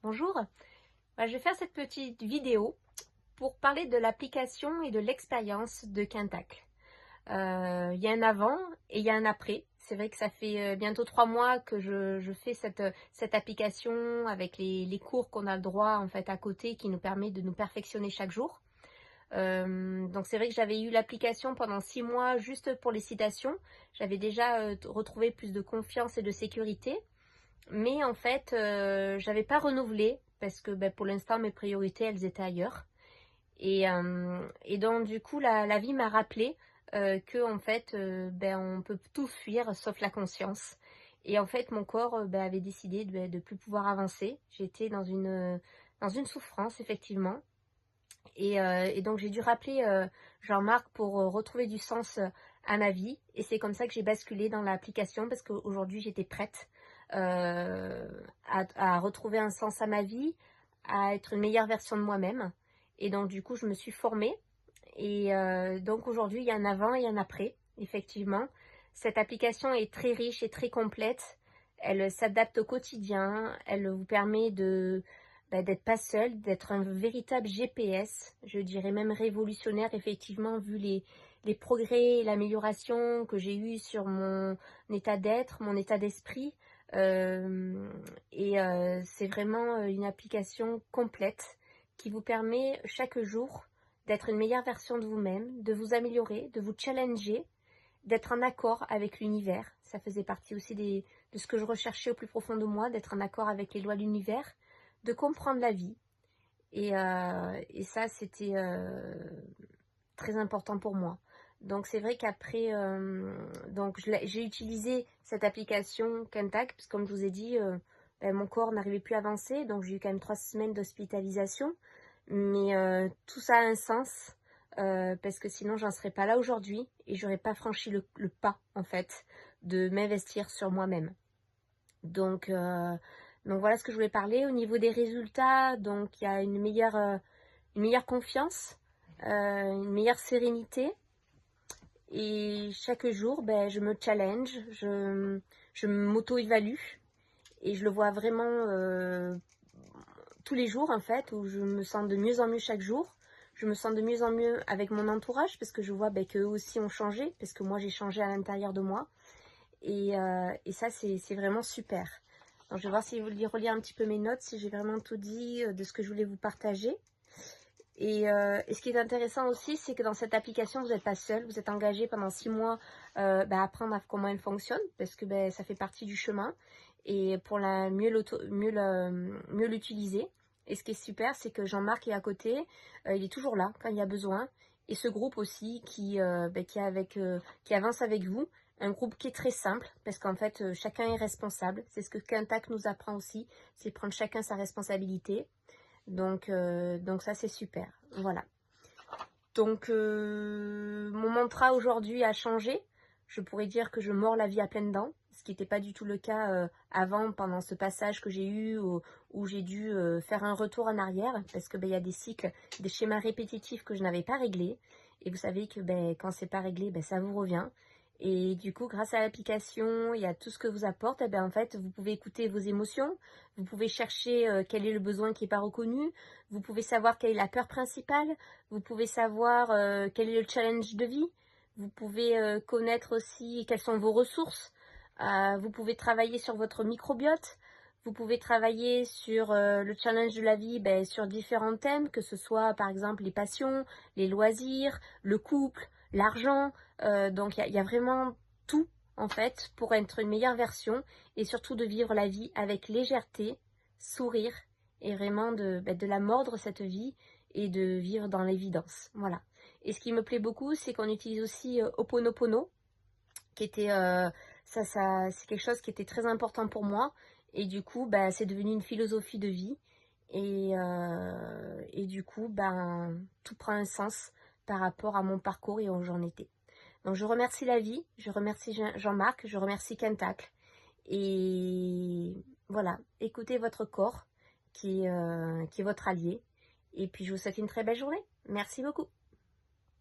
Bonjour, je vais faire cette petite vidéo pour parler de l'application et de l'expérience de Quintacle. Il y a un avant et il y a un après. C'est vrai que ça fait bientôt 3 mois que je fais cette application avec les cours qu'on a le droit en fait à côté qui nous permet de nous perfectionner chaque jour. Donc c'est vrai que j'avais eu l'application pendant 6 mois juste pour les citations. J'avais déjà retrouvé plus de confiance et de sécurité. Mais en fait, j'avais pas renouvelé parce que pour l'instant, mes priorités, elles étaient ailleurs. Et donc, du coup, la vie m'a rappelé que en fait, on peut tout fuir sauf la conscience. Et en fait, mon corps avait décidé de plus pouvoir avancer. J'étais dans une souffrance, effectivement. Et donc, j'ai dû rappeler Jean-Marc pour retrouver du sens à ma vie. Et c'est comme ça que j'ai basculé dans l'application parce qu'aujourd'hui, j'étais prête à retrouver un sens à ma vie, à être une meilleure version de moi-même. Et donc, du coup, je me suis formée. Et donc, aujourd'hui, il y a un avant et un après, effectivement. Cette application est très riche et très complète. Elle s'adapte au quotidien. Elle vous permet d'être pas seul, d'être un véritable GPS, je dirais même révolutionnaire, effectivement, vu les progrès et l'amélioration que j'ai eu sur mon état d'être, mon état d'esprit. C'est vraiment une application complète qui vous permet chaque jour d'être une meilleure version de vous-même, de vous améliorer, de vous challenger, d'être en accord avec l'univers. Ça faisait partie aussi de ce que je recherchais au plus profond de moi, d'être en accord avec les lois de l'univers, de comprendre la vie. Et ça, c'était très important pour moi. Donc c'est vrai qu'après, j'ai utilisé cette application Quintacle, parce que comme je vous ai dit, mon corps n'arrivait plus à avancer, donc j'ai eu quand même 3 semaines d'hospitalisation. Mais tout ça a un sens, parce que sinon j'en serais pas là aujourd'hui et j'aurais pas franchi le pas en fait de m'investir sur moi-même. Donc, donc voilà ce que je voulais parler. Au niveau des résultats, donc il y a une meilleure confiance, une meilleure sérénité. Et chaque jour, je me challenge, je m'auto-évalue et je le vois vraiment tous les jours en fait, où je me sens de mieux en mieux chaque jour. Je me sens de mieux en mieux avec mon entourage parce que je vois qu'eux aussi ont changé, parce que moi j'ai changé à l'intérieur de moi. Et ça, c'est vraiment super. Donc, je vais voir si vous relire un petit peu mes notes, si j'ai vraiment tout dit de ce que je voulais vous partager. Et ce qui est intéressant aussi, c'est que dans cette application, vous n'êtes pas seul. Vous êtes engagé pendant 6 mois à apprendre à comment elle fonctionne, parce que ça fait partie du chemin. Et pour mieux l'utiliser. Et ce qui est super, c'est que Jean-Marc est à côté. Il est toujours là quand il y a besoin. Et ce groupe aussi qui avance avec vous. Un groupe qui est très simple, parce qu'en fait, chacun est responsable. C'est ce que Quintacle nous apprend aussi, c'est prendre chacun sa responsabilité. Donc ça, c'est super. Voilà. Donc, mon mantra aujourd'hui a changé. Je pourrais dire que je mords la vie à pleines dents, ce qui n'était pas du tout le cas avant, pendant ce passage que j'ai eu, où j'ai dû faire un retour en arrière, parce que y a des cycles, des schémas répétitifs que je n'avais pas réglés. Et vous savez que quand c'est pas réglé, ça vous revient. Et du coup, grâce à l'application et à tout ce que vous apporte, en fait, vous pouvez écouter vos émotions, vous pouvez chercher quel est le besoin qui n'est pas reconnu, vous pouvez savoir quelle est la peur principale, vous pouvez savoir quel est le challenge de vie, vous pouvez connaître aussi quelles sont vos ressources, vous pouvez travailler sur votre microbiote, vous pouvez travailler sur le challenge de la vie sur différents thèmes, que ce soit par exemple les passions, les loisirs, le couple, l'argent. Donc il y a vraiment tout en fait pour être une meilleure version et surtout de vivre la vie avec légèreté, sourire et vraiment de la mordre cette vie et de vivre dans l'évidence. Voilà. Et ce qui me plaît beaucoup, c'est qu'on utilise aussi Ho'oponopono, qui était c'est quelque chose qui était très important pour moi. Et du coup, c'est devenu une philosophie de vie. Et du coup, tout prend un sens par rapport à mon parcours et où j'en étais. Donc je remercie la vie, je remercie Jean-Marc, je remercie Quintacle. Et voilà, écoutez votre corps qui est votre allié. Et puis je vous souhaite une très belle journée. Merci beaucoup.